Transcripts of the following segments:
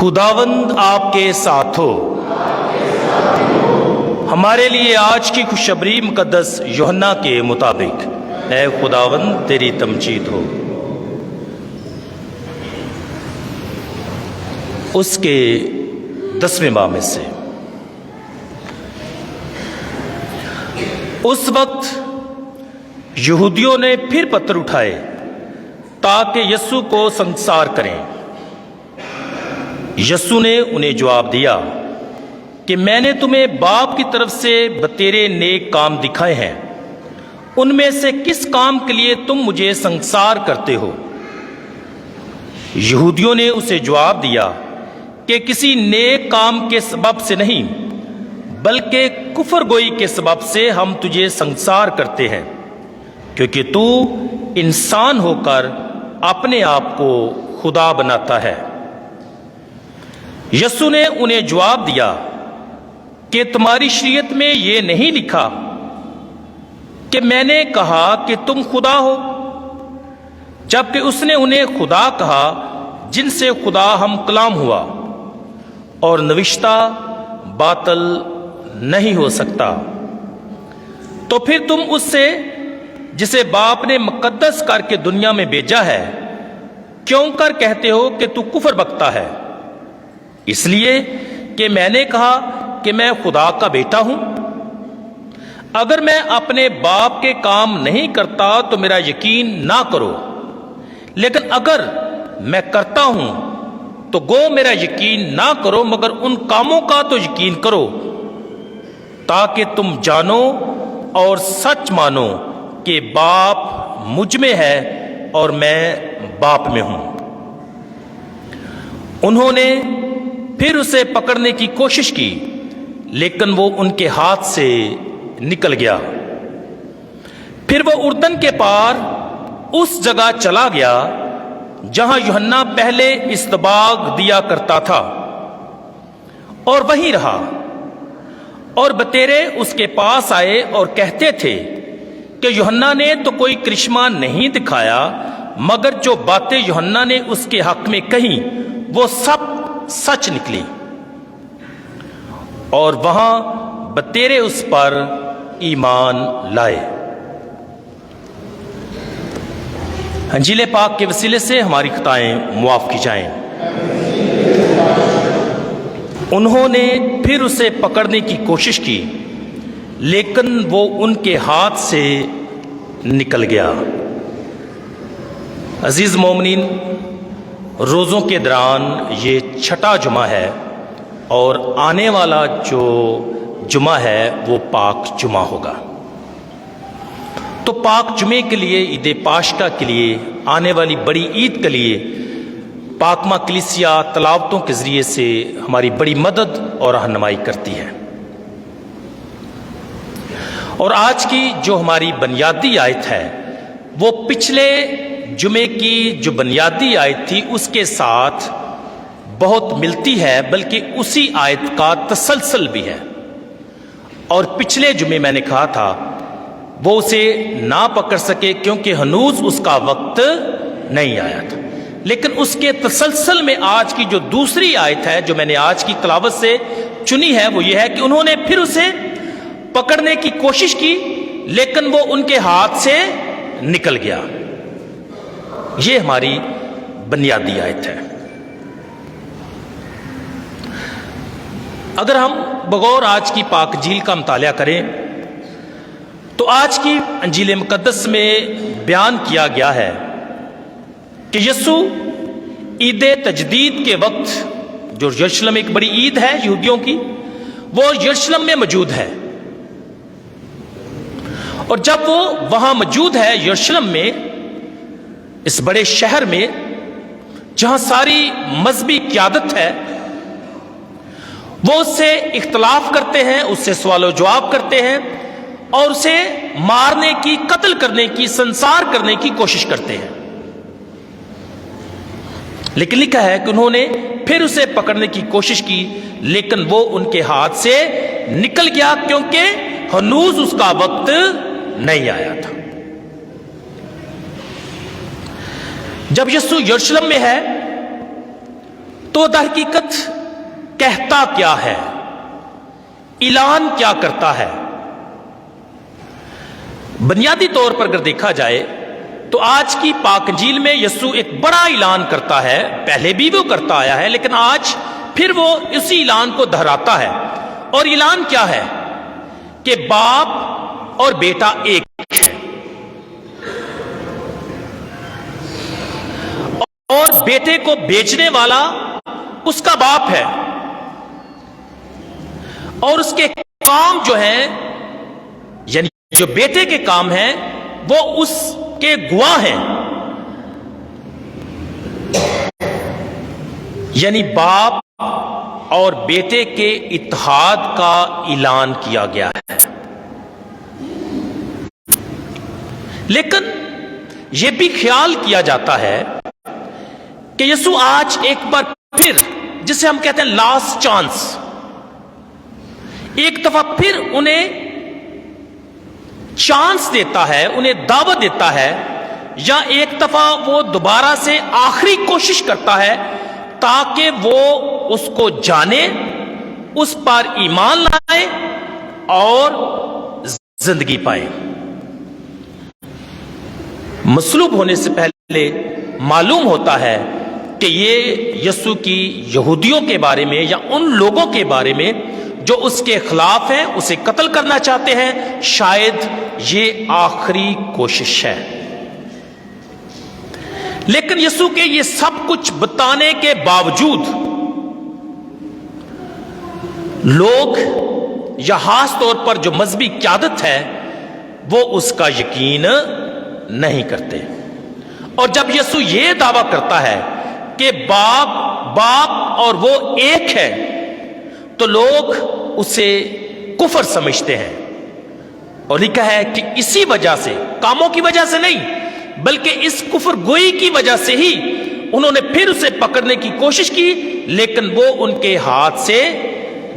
خداوند آپ کے ساتھ ہو۔ ہمارے لیے آج کی خوشخبری مقدس یوحنا کے مطابق اے خداوند تیری تمجید ہو۔ اس کے 10ویں ماہ میں سے اس وقت یہودیوں نے پھر پتھر اٹھائے تاکہ یسوع کو سنگسار کریں۔ یسوع نے انہیں جواب دیا کہ میں نے تمہیں باپ کی طرف سے بتیرے نیک کام دکھائے ہیں، ان میں سے کس کام کے لیے تم مجھے سنگسار کرتے ہو؟ یہودیوں نے اسے جواب دیا کہ کسی نیک کام کے سبب سے نہیں بلکہ کفر گوئی کے سبب سے ہم تجھے سنگسار کرتے ہیں، کیونکہ تو انسان ہو کر اپنے آپ کو خدا بناتا ہے۔ یسوع نے انہیں جواب دیا کہ تمہاری شریعت میں یہ نہیں لکھا کہ میں نے کہا کہ تم خدا ہو؟ جبکہ اس نے انہیں خدا کہا جن سے خدا ہم کلام ہوا، اور نوشتہ باطل نہیں ہو سکتا۔ تو پھر تم اس سے جسے باپ نے مقدس کر کے دنیا میں بھیجا ہے کیوں کر کہتے ہو کہ تو کفر بکتا ہے؟ اس لیے کہ میں نے کہا کہ میں خدا کا بیٹا ہوں؟ اگر میں اپنے باپ کے کام نہیں کرتا تو میرا یقین نہ کرو، لیکن اگر میں کرتا ہوں تو گو میرا یقین نہ کرو، مگر ان کاموں کا تو یقین کرو تاکہ تم جانو اور سچ مانو کہ باپ مجھ میں ہے اور میں باپ میں ہوں۔ انہوں نے پھر اسے پکڑنے کی کوشش کی، لیکن وہ ان کے ہاتھ سے نکل گیا۔ پھر وہ اردن کے پار اس جگہ چلا گیا جہاں یوحنا پہلے استباغ دیا کرتا تھا، اور وہیں رہا۔ اور بتیرے اس کے پاس آئے اور کہتے تھے کہ یوحنا نے تو کوئی کرشمہ نہیں دکھایا، مگر جو باتیں یوحنا نے اس کے حق میں کہیں وہ سب سچ نکلی۔ اور وہاں بتیرے اس پر ایمان لائے۔ انجیل پاک کے وسیلے سے ہماری خطائیں معاف کی جائیں۔ انہوں نے پھر اسے پکڑنے کی کوشش کی، لیکن وہ ان کے ہاتھ سے نکل گیا۔ عزیز مومنین، روزوں کے دوران یہ چھٹا جمعہ ہے، اور آنے والا جو جمعہ ہے وہ پاک جمعہ ہوگا۔ تو پاک جمعے کے لیے، عید پاشکا کے لیے، آنے والی بڑی عید کے لیے پاکمہ کلیسیا تلاوتوں کے ذریعے سے ہماری بڑی مدد اور رہنمائی کرتی ہے۔ اور آج کی جو ہماری بنیادی آیت ہے وہ پچھلے جمعے کی جو بنیادی آیت تھی اس کے ساتھ بہت ملتی ہے، بلکہ اسی آیت کا تسلسل بھی ہے۔ اور پچھلے جمعے میں نے کہا تھا وہ اسے نہ پکڑ سکے کیونکہ ہنوز اس کا وقت نہیں آیا تھا، لیکن اس کے تسلسل میں آج کی جو دوسری آیت ہے جو میں نے آج کی تلاوت سے چنی ہے وہ یہ ہے کہ انہوں نے پھر اسے پکڑنے کی کوشش کی، لیکن وہ ان کے ہاتھ سے نکل گیا۔ یہ ہماری بنیادی آیت ہے۔ اگر ہم بغور آج کی پاک انجیل کا مطالعہ کریں تو آج کی انجیل مقدس میں بیان کیا گیا ہے کہ یسوع عید تجدید کے وقت، جو یروشلم ایک بڑی عید ہے یہودیوں کی، وہ یروشلم میں موجود ہے۔ اور جب وہ وہاں موجود ہے یروشلم میں، اس بڑے شہر میں جہاں ساری مذہبی قیادت ہے، وہ اس سے اختلاف کرتے ہیں، اس سے سوال و جواب کرتے ہیں، اور اسے مارنے کی، قتل کرنے کی، سنسار کرنے کی کوشش کرتے ہیں۔ لیکن لکھا ہے کہ انہوں نے پھر اسے پکڑنے کی کوشش کی، لیکن وہ ان کے ہاتھ سے نکل گیا کیونکہ ہنوز اس کا وقت نہیں آیا تھا۔ جب یسوع یروشلم میں ہے تو تو در حقیقت کہتا کیا ہے، اعلان کیا کرتا ہے؟ بنیادی طور پر اگر دیکھا جائے تو آج کی پاک انجیل میں یسوع ایک بڑا اعلان کرتا ہے، پہلے بھی وہ کرتا آیا ہے لیکن آج پھر وہ اسی اعلان کو دہراتا ہے۔ اور اعلان کیا ہے؟ کہ باپ اور بیٹا ایک ہے، اور بیٹے کو بیچنے والا اس کا باپ ہے، اور اس کے کام جو ہیں، یعنی جو بیٹے کے کام ہیں وہ اس کے گواہ ہیں، یعنی باپ اور بیٹے کے اتحاد کا اعلان کیا گیا ہے۔ لیکن یہ بھی خیال کیا جاتا ہے کہ یسوع آج ایک بار پھر، جسے ہم کہتے ہیں لاسٹ چانس، ایک دفعہ پھر انہیں چانس دیتا ہے، انہیں دعوت دیتا ہے، یا ایک دفعہ وہ دوبارہ سے آخری کوشش کرتا ہے تاکہ وہ اس کو جانے، اس پر ایمان لائے اور زندگی پائے۔ مصلوب ہونے سے پہلے معلوم ہوتا ہے کہ یہ یسوع کی یہودیوں کے بارے میں یا ان لوگوں کے بارے میں جو اس کے خلاف ہیں، اسے قتل کرنا چاہتے ہیں، شاید یہ آخری کوشش ہے۔ لیکن یسوع کے یہ سب کچھ بتانے کے باوجود لوگ، یا خاص طور پر جو مذہبی قیادت ہے، وہ اس کا یقین نہیں کرتے۔ اور جب یسوع یہ دعویٰ کرتا ہے کہ باپ اور وہ ایک ہے، تو لوگ اسے کفر سمجھتے ہیں، اور لکھا ہے کہ اسی وجہ سے، کاموں کی وجہ سے نہیں بلکہ اس کفر گوئی کی وجہ سے ہی انہوں نے پھر اسے پکڑنے کی کوشش کی، لیکن وہ ان کے ہاتھ سے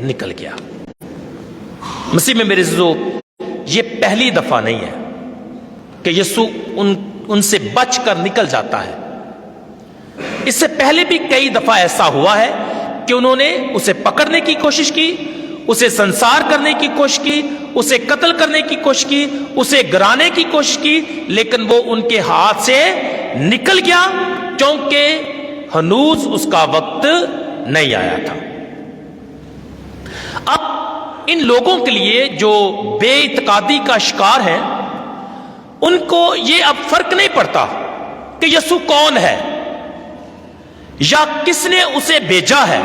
نکل گیا۔ مسیح میں میرے عزیزو، یہ پہلی دفعہ نہیں ہے کہ یسوع ان سے بچ کر نکل جاتا ہے۔ اس سے پہلے بھی کئی دفعہ ایسا ہوا ہے کہ انہوں نے اسے پکڑنے کی کوشش کی، اسے سنسار کرنے کی کوشش کی، اسے قتل کرنے کی کوشش کی، اسے گرانے کی کوشش کی، لیکن وہ ان کے ہاتھ سے نکل گیا، کیونکہ ہنوز اس کا وقت نہیں آیا تھا۔ اب ان لوگوں کے لیے جو بے اعتقادی کا شکار ہیں، ان کو یہ اب فرق نہیں پڑتا کہ یسوع کون ہے، یا کس نے اسے بھیجا ہے،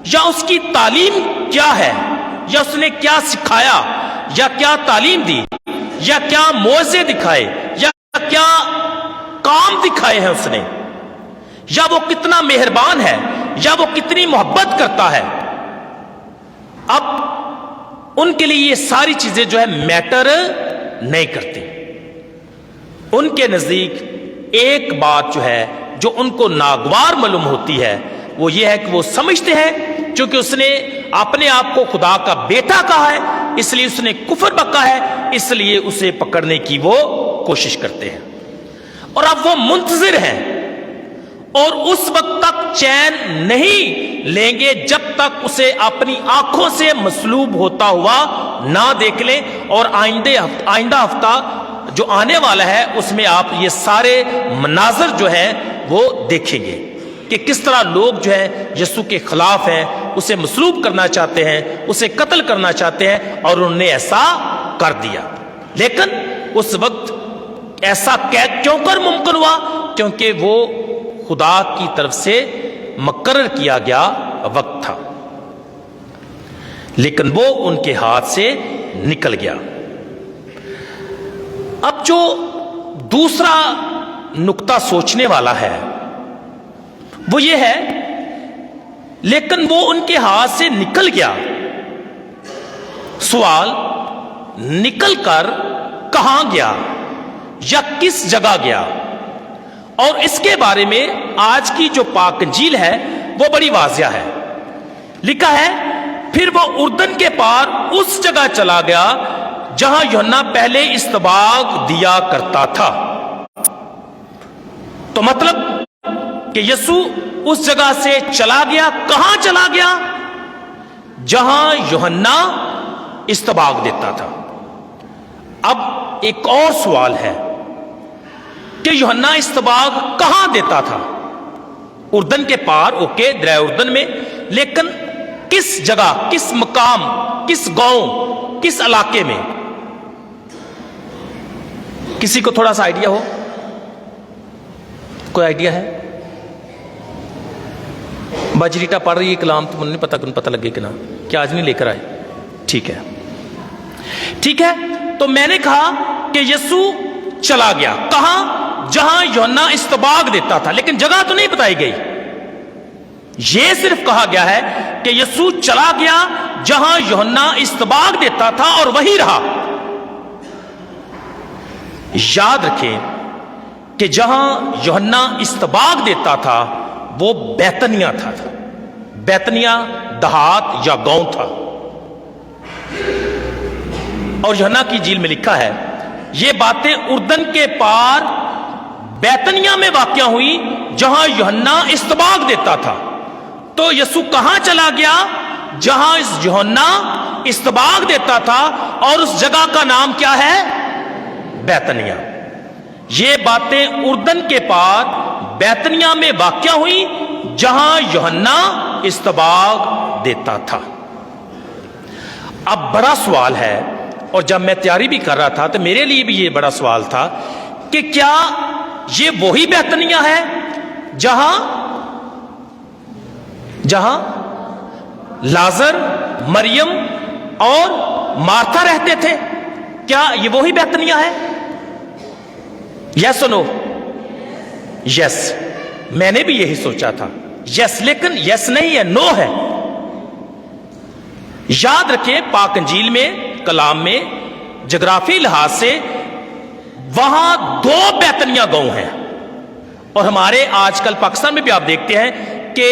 یا اس کی تعلیم کیا ہے، یا اس نے کیا سکھایا، یا کیا تعلیم دی، یا کیا معجزے دکھائے، یا کیا کام دکھائے ہیں اس نے، یا وہ کتنا مہربان ہے، یا وہ کتنی محبت کرتا ہے۔ اب ان کے لیے یہ ساری چیزیں جو ہے میٹر نہیں کرتی۔ ان کے نزدیک ایک بات جو ہے جو ان کو ناگوار معلوم ہوتی ہے، وہ یہ ہے کہ وہ سمجھتے ہیں چونکہ اس نے اپنے آپ کو خدا کا بیٹا کہا ہے، اس لیے اس نے کفر بکا ہے، اس لیے اسے پکڑنے کی وہ کوشش کرتے ہیں۔ اور اب وہ منتظر ہیں، اور اس وقت تک چین نہیں لیں گے جب تک اسے اپنی آنکھوں سے مصلوب ہوتا ہوا نہ دیکھ لیں۔ اور آئندہ ہفتہ جو آنے والا ہے اس میں آپ یہ سارے مناظر جو ہیں وہ دیکھیں گے کہ کس طرح لوگ جو ہے یسوع کے خلاف ہیں، اسے مصلوب کرنا چاہتے ہیں، اسے قتل کرنا چاہتے ہیں، اور انہوں نے ایسا کر دیا۔ لیکن اس وقت ایسا کیوں کر ممکن ہوا؟ کیونکہ وہ خدا کی طرف سے مقرر کیا گیا وقت تھا، لیکن وہ ان کے ہاتھ سے نکل گیا۔ اب جو دوسرا نقطہ سوچنے والا ہے وہ یہ ہے، لیکن وہ ان کے ہاتھ سے نکل گیا۔ سوال، نکل کر کہاں گیا یا کس جگہ گیا؟ اور اس کے بارے میں آج کی جو پاک انجیل ہے وہ بڑی واضح ہے۔ لکھا ہے، پھر وہ اردن کے پار اس جگہ چلا گیا جہاں یوحنا پہلے استباغ دیا کرتا تھا۔ تو مطلب کہ یسوع اس جگہ سے چلا گیا. کہاں چلا گیا؟ جہاں یوحنا استباغ دیتا تھا. اب ایک اور سوال ہے کہ یوحنا استباغ کہاں دیتا تھا؟ اردن کے پار، اوکے، دریائے اردن میں، لیکن کس جگہ، کس مقام، کس گاؤں، کس علاقے میں؟ کسی کو تھوڑا سا آئیڈیا ہو؟ کوئی آئیڈیا ہے؟ بجریٹا پڑھ رہی ہے کلام، تو مجھے نہیں پتہ لگے کہ نا، کیا آج نہیں لے کر آئے؟ ٹھیک ہے، ٹھیک ہے. تو میں نے کہا کہ یسوع چلا گیا کہاں؟ جہاں یوحنا استباغ دیتا تھا، لیکن جگہ تو نہیں بتائی گئی. یہ صرف کہا گیا ہے کہ یسوع چلا گیا جہاں یوحنا استباغ دیتا تھا اور وہی رہا. یاد رکھیں کہ جہاں یوحنا استباغ دیتا تھا وہ بیتنیا تھا. بیتنیا دیہات یا گاؤں تھا. اور یوحنا کی انجیل میں لکھا ہے یہ باتیں اردن کے پار بیتنیا میں واقع ہوئی جہاں یوحنا استباغ دیتا تھا. تو یسوع کہاں چلا گیا؟ جہاں یوحنا استباغ دیتا تھا، اور اس جگہ کا نام کیا ہے؟ بیتنیا. یہ باتیں اردن کے پار بیتنیا میں واقع ہوئی جہاں یوحنا استباغ دیتا تھا. اب بڑا سوال ہے، اور جب میں تیاری بھی کر رہا تھا تو میرے لیے بھی یہ بڑا سوال تھا کہ کیا یہ وہی بیتنیا ہے جہاں لازر، مریم اور مارتھا رہتے تھے؟ کیا یہ وہی بیتنیا ہے؟ یس اور نو؟ یس. میں نے بھی یہی سوچا تھا، یس، لیکن یس نہیں ہے، نو ہے. یاد رکھیں پاک انجیل میں، کلام میں، جغرافی لحاظ سے وہاں 2 بیتنیا گاؤں ہیں. اور ہمارے آج کل پاکستان میں بھی آپ دیکھتے ہیں کہ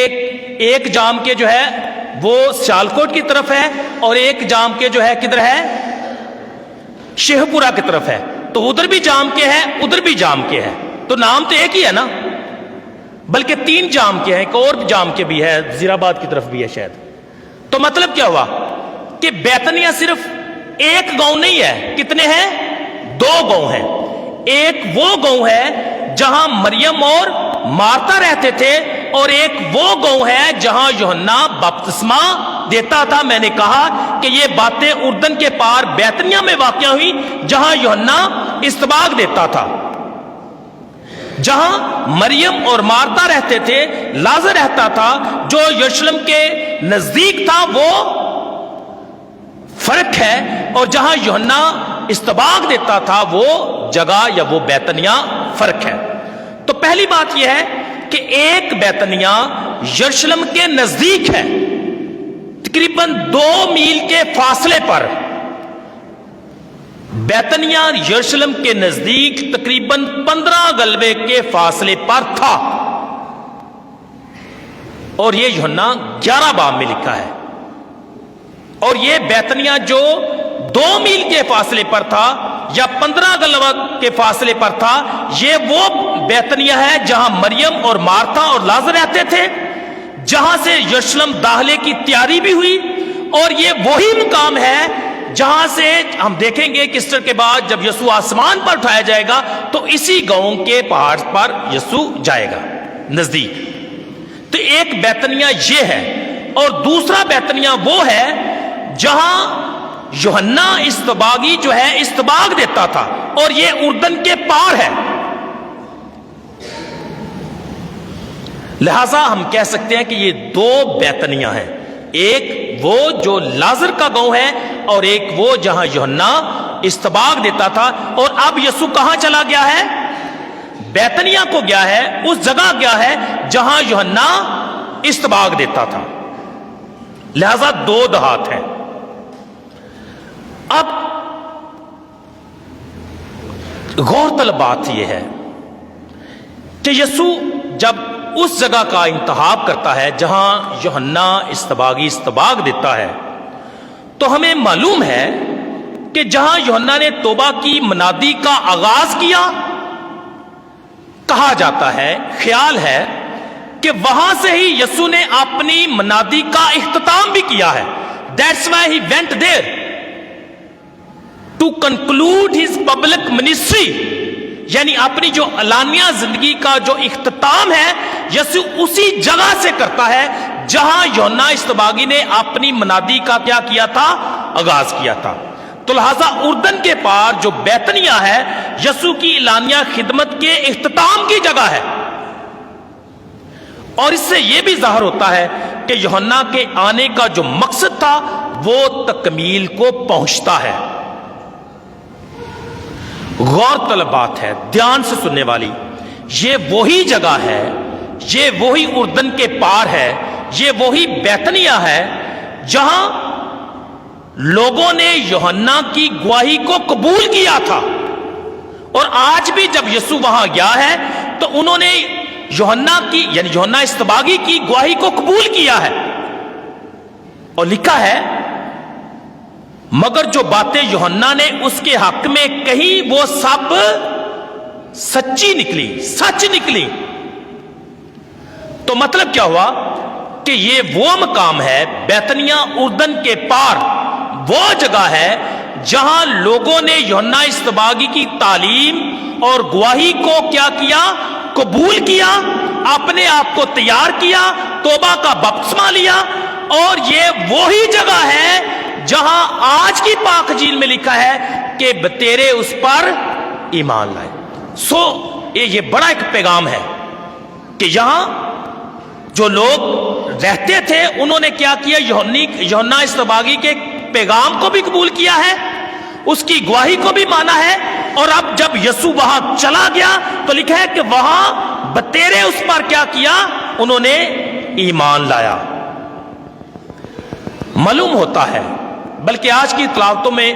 ایک جام کے جو ہے وہ سیالکوٹ کی طرف ہے، اور ایک جام کے جو ہے کدھر ہے؟ شیخ پورہ کی طرف ہے. تو ادھر بھی جام کے ہے، ادھر بھی جام کے ہے. تو نام تو ایک ہی ہے نا، بلکہ 3 جام کے ہیں، ایک اور جام کے بھی ہے، وزیر آباد کی طرف بھی ہے شاید. تو مطلب کیا ہوا کہ بیتنیا صرف ایک گاؤں نہیں ہے، کتنے ہیں؟ 2 گاؤں ہیں. ایک وہ گاؤں ہے جہاں مریم اور مارتا رہتے تھے، اور ایک وہ گاؤں ہے جہاں یوحنا بپتسمہ دیتا تھا. میں نے کہا کہ یہ باتیں اردن کے پار بیتنیا میں واقع ہوئی جہاں یوحنا استباغ دیتا تھا. جہاں مریم اور مارتا رہتے تھے، لازر رہتا تھا جو یروشلم کے نزدیک تھا، وہ فرق ہے. اور جہاں یوحنا استباغ دیتا تھا وہ جگہ یا وہ بیتنیا فرق ہے. تو پہلی بات یہ ہے کہ ایک بیتنیا یروشلم کے نزدیک ہے، تقریباً 2 میل کے فاصلے پر. بیتنیا یروشلم کے نزدیک تقریباً 15 غلبے کے فاصلے پر تھا. اور یہ یوحنا 11 باب میں لکھا ہے. اور یہ بیتنیا جو 2 میل کے فاصلے پر تھا یا 15 غلبہ کے فاصلے پر تھا، یہ وہ بیتنیا ہے جہاں مریم اور مارتھا اور لازر رہتے تھے، جہاں سے یروشلم داخلے کی تیاری بھی ہوئی. اور یہ وہی مقام ہے جہاں سے ہم دیکھیں گے کہ ایسٹر کے بعد جب یسوع آسمان پر اٹھایا جائے گا تو اسی گاؤں کے پہاڑ پر یسوع جائے گا نزدیک. تو ایک بیتنیا یہ ہے، اور دوسرا بیتنیا وہ ہے جہاں یوحنا استباغی جو ہے استباغ دیتا تھا، اور یہ اردن کے پار ہے. لہذا ہم کہہ سکتے ہیں کہ یہ 2 بیتنیا ہیں، ایک وہ جو لازر کا گاؤں ہے اور ایک وہ جہاں یوحنا استباغ دیتا تھا. اور اب یسوع کہاں چلا گیا ہے؟ بیتنیا کو گیا ہے، اس جگہ گیا ہے جہاں یوحنا استباغ دیتا تھا. لہذا 2 دیہات ہیں. اب غور طلب بات یہ ہے کہ یسوع جب اس جگہ کا انتخاب کرتا ہے جہاں یوحنا استباغی استباغ دیتا ہے، تو ہمیں معلوم ہے کہ جہاں یوحنا نے توبہ کی منادی کا آغاز کیا، کہا جاتا ہے، خیال ہے کہ وہاں سے ہی یسوع نے اپنی منادی کا اختتام بھی کیا ہے. That's why he went there to conclude his public ministry. یعنی اپنی جو علانیہ زندگی کا جو اختتام ہے یسوع اسی جگہ سے کرتا ہے جہاں یوحنا اصطباغی نے اپنی منادی کا کیا کیا تھا؟ آغاز کیا تھا. تو لہذا اردن کے پار جو بیتنیہ ہے یسوع کی اعلانیہ خدمت کے اختتام کی جگہ ہے. اور اس سے یہ بھی ظاہر ہوتا ہے کہ یوحنا کے آنے کا جو مقصد تھا وہ تکمیل کو پہنچتا ہے. غور طلب بات ہے، دھیان سے سننے والی. یہ وہی جگہ ہے، یہ وہی اردن کے پار ہے، یہ وہی بیتنیہ ہے جہاں لوگوں نے یوحنا کی گواہی کو قبول کیا تھا. اور آج بھی جب یسوع وہاں گیا ہے تو انہوں نے یوحنا کی یعنی یوحنا اصطباغی کی گواہی کو قبول کیا ہے. اور لکھا ہے مگر جو باتیں یوحنا نے اس کے حق میں کہی وہ سب سچی نکلی، سچ نکلی. تو مطلب کیا ہوا کہ یہ وہ مقام ہے بیتنیہ اردن کے پار، وہ جگہ ہے جہاں لوگوں نے یوحنا اصطباغی کی تعلیم اور گواہی کو کیا کیا؟ قبول کیا، اپنے آپ کو تیار کیا، توبہ کا بپتسمہ لیا. اور یہ وہی جگہ ہے جہاں آج کی پاک انجیل میں لکھا ہے کہ تیرے اس پر ایمان لائے. سو یہ بڑا ایک پیغام ہے کہ یہاں جو لوگ رہتے تھے انہوں نے کیا کیا؟ یوحنا اصطباغی کے پیغام کو بھی قبول کیا ہے، اس کی گواہی کو بھی مانا ہے. اور اب جب یسوع وہاں چلا گیا تو لکھا ہے کہ وہاں بتیرے اس پر کیا کیا؟ انہوں نے ایمان لایا. معلوم ہوتا ہے، بلکہ آج کی تلاوتوں میں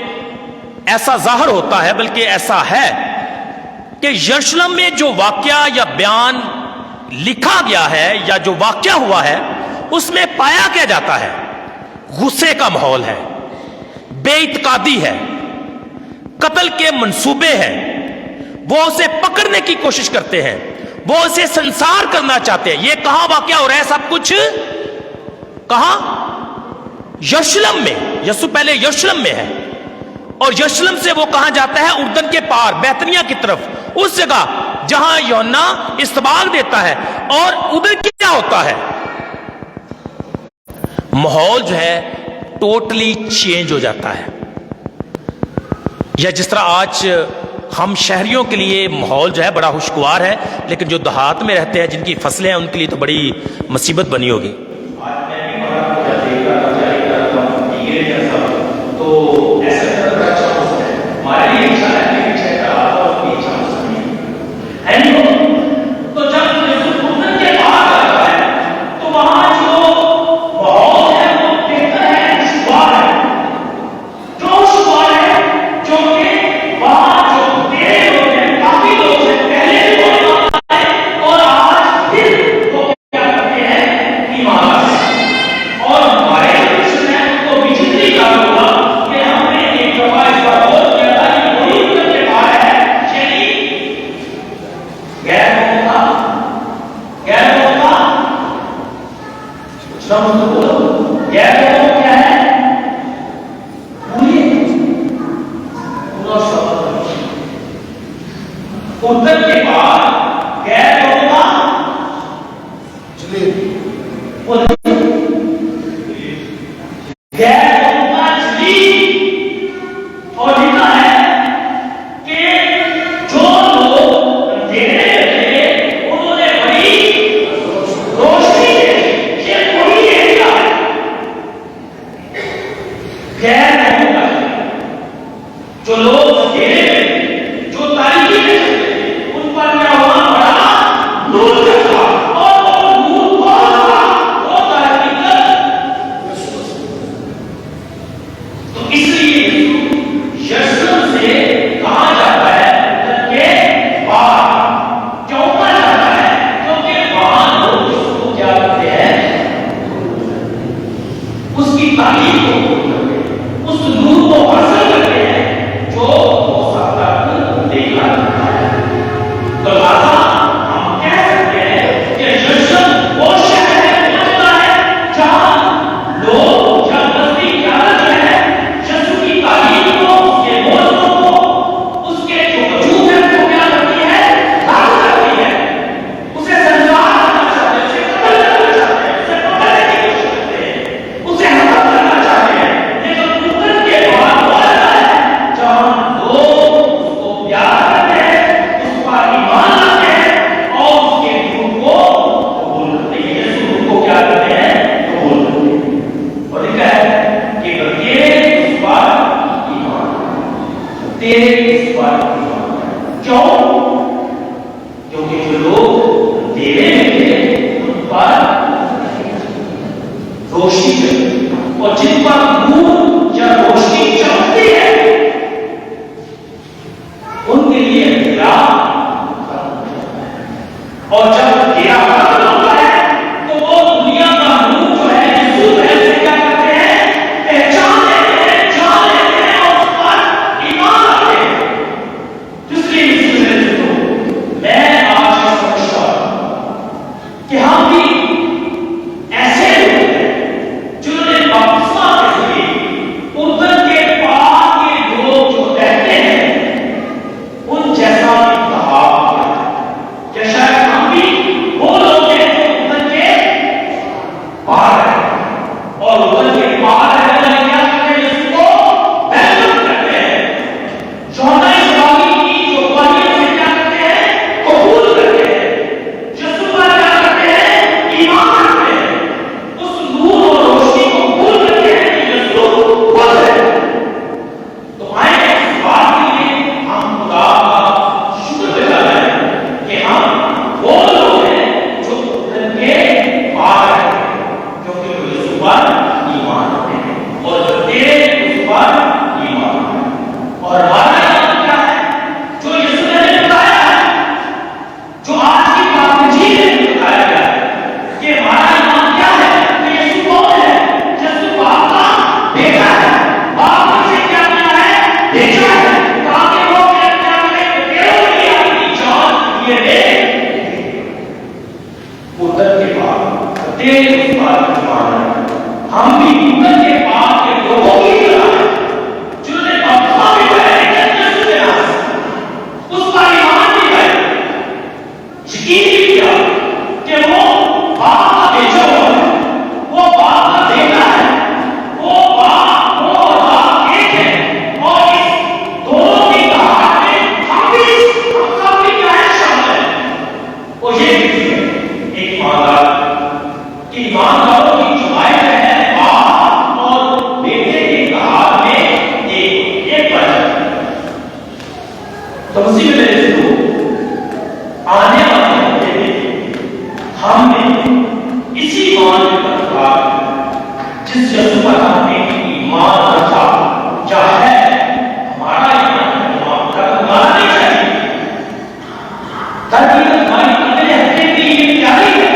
ایسا ظاہر ہوتا ہے، بلکہ ایسا ہے کہ یروشلم میں جو واقعہ یا بیان لکھا گیا ہے یا جو واقعہ ہوا ہے اس میں پایا کیا جاتا ہے؟ غصے کا ماحول ہے، بے اعتقادی ہے، قتل کے منصوبے ہیں. وہ اسے پکڑنے کی کوشش کرتے ہیں، وہ اسے سنسار کرنا چاہتے ہیں. یہ کہاں واقعہ ہو رہا ہے سب کچھ؟ کہاں؟ یروشلم میں. یسوع پہلے یروشلم میں ہے اور یروشلم سے وہ کہاں جاتا ہے؟ اردن کے پار بیتنیہ کی طرف، اس جگہ جہاں یوحنا اصطباغ دیتا ہے. اور ادھر کیا ہوتا ہے؟ ماحول جو ہے ٹوٹلی چینج ہو جاتا ہے. یا جس طرح آج ہم شہریوں کے لیے ماحول جو ہے بڑا خوشگوار ہے، لیکن جو دیہات میں رہتے ہیں جن کی فصلیں ہیں ان کے لیے تو بڑی مصیبت بنی ہوگی. تو ایسا اچھا ہو سکتا ہے ہمارے لیے اچھا ہے، لیکن چیک کرا اور بھی اچھا ہو سکتا ہے. تو جب یسوع اردن کے پار جاتا ہے تو وہاں جو ماحول ہے وہ بہتر ہے، خوشگوار ہے، جو کہ وہاں جو تیرے لوگ ہیں، کافی لوگ ہیں، پہلے بھی وہ ایمان لائے اور آج پھر وہ کیا کرتے ہیں؟ ایمان لائے. اور ہمارے کرسچن ہیں ان کو بھی جتنی کام ہوا کہ ہم نے ایک دفعہ اس کا غور کیا تھا کہ وہی اردن کے پار ہے، یعنی غیر قوم کا غیر قوم کیا ہے؟ اردن کے بعد غیر قوم کا غیر قوم کا جلیل. اور لکھا ہے کہ جو لوگ اندھیرے میں تھے انہوں نے بڑی روشنی دیکھی. یہ وہی ایریا ہے غیر قوم کا جلیل. جو لوگ اندھیرے میں، جو تاریکی میں تھے، ان پر کیا ہوا؟ بڑا نور چمکا. اور وہ نور کون تھا؟ وہ تھا حقیقت. تو اس لیے یروشلم سے کہاں جاتا ہے؟ اردن کے پار. کیوں کہاں جاتا ہے؟ کیونکہ وہاں لوگ اس کو کیا کرتے ہیں؟ اس کی تعلیم کو قبول کرتے ہیں، اس نور کو حاصل کرتے ہیں جو وہ سب تک دیکھا جاتا ہے. تو لہٰذا ہم کہہ سکتے ہیں کہ یروشلم وہ روشنی ہے اور جن پر نور یا روشنی چمکتی ہے ان کے لیے اندھیرا اور جب اندھیرا ختم ہوتا ہے تو وہ دنیا کا نور جو ہے یسوع ہے سے کیا کرتے ہیں پہچان لیتے ہیں جان لیتے ہیں اور اس پر ایمان لاتے ہیں. جس لیے یسوع نے تو میں آج سمجھتا ہوں کہ ہم بھی ایسے لوگ ہیں جنہوں نے بپتسمہ کے ذریعے اردن کے پار کے لوگ جو رہتے ہیں ان جیسا انتخاب کیا کہ شاید ہم بھی وہ لوگ ہیں جو اردن کے پار ہیں اور اردن کے پار رہنے والے کیا کرتے ہیں یسوع کو ویلکم کرتے ہیں. یوحنا اسرائیل کی جو باتیں سے کیا کرتے ہیں قبول کرتے ہیں. یسوع پر کیا کرتے ہیں ایمان رکھتے ہیں. اس نور اور روشنی کو قبول کرتے ہیں کہ یسوع خود ہے. تو آئے اس بات کے لیے ہم خدا کا شکر ادا کریں کہ ہم وہ لوگ ہیں جو اردن کے پار ہیں کیونکہ وہ یسوع پر ایمان رکھتے ہیں اور جو تیرے اس پر ایمان رکھتے ہیں. اور ہمارا ایمان کیا ہے جو یسوع نے بتایا ہے جو آج کی بات مجھے بتایا گیا ہے کہ ہمارا ایمان کیا ہے کہ یسوع کون ہے. یسوع باپ کا بیٹا ہے. باپ نے اسے کیا کیا ہے بھیجا ہے تاکہ وہ کیا کرے تیروں کے لیے اپنی جان دیے دے. اردن کے پار تیرے اس پر ایمان رکھتے ہیں. ہم بھی اردن کے پار کے لوگوں کی طرح ہیں جنہوں نے بپتسمہ بھی لیا لیکن یسوع کے نام سے اس پر ایمان بھی لائے یقین بھی کیا کہ وہ باپ کا بھیجا ہوا ہے. وہ باپ کا بیٹا ہے. وہ باپ وہ اور باپ ایک ہے اور اس دونوں کی کہانی میں ہم سب بھی کیا ہے شامل ہیں. وہ یہ بھی ہے ایک ایماندار کہ ایمانداروں کی جماعت ہے باپ اور بیٹے کے اتحاد میں ایک بن جاتی ہے. تو اسی میں میرے دوستو آنے والے ہفتے میں ہم نے اسی ایمان کے پرکار جس یسوع پر ہم نے ایمان رکھا چاہے ہمارا ایمان ہمارا نہیں چاہیے. تاکہ ہماری اگلے ہفتے کی یہ تیاری ہے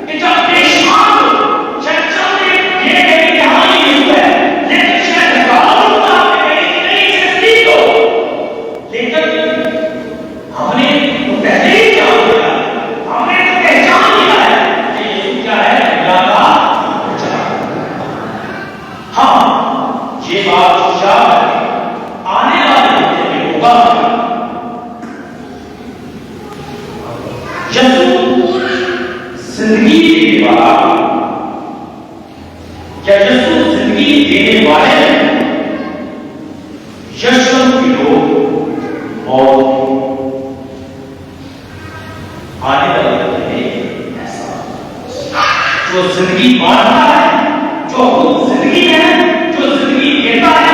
کہ جب پیشمان ہو شاید چند یہ کہنے کہ ہاں یہ یسوع ہے لیکن شاید ہزاروں کا نہیں سے سیکھ ہو لیکن ہم نے تو پہلے ہی جان لیا. ہم نے تو پہچان لیا ہے کہ یسوع کیا ہے اللہ کا بچہ. ہاں یہ بات شاید آنے والے ہفتے میں ہوگا. یسوع زندگی دینے والا کیا یسوع زندگی دینے والے ہیں. یسوع کے لوگ اور آنے والے ہفتے میں ایسا جو زندگی مانتا ہے جو خود زندگی ہے جو زندگی دیتا ہے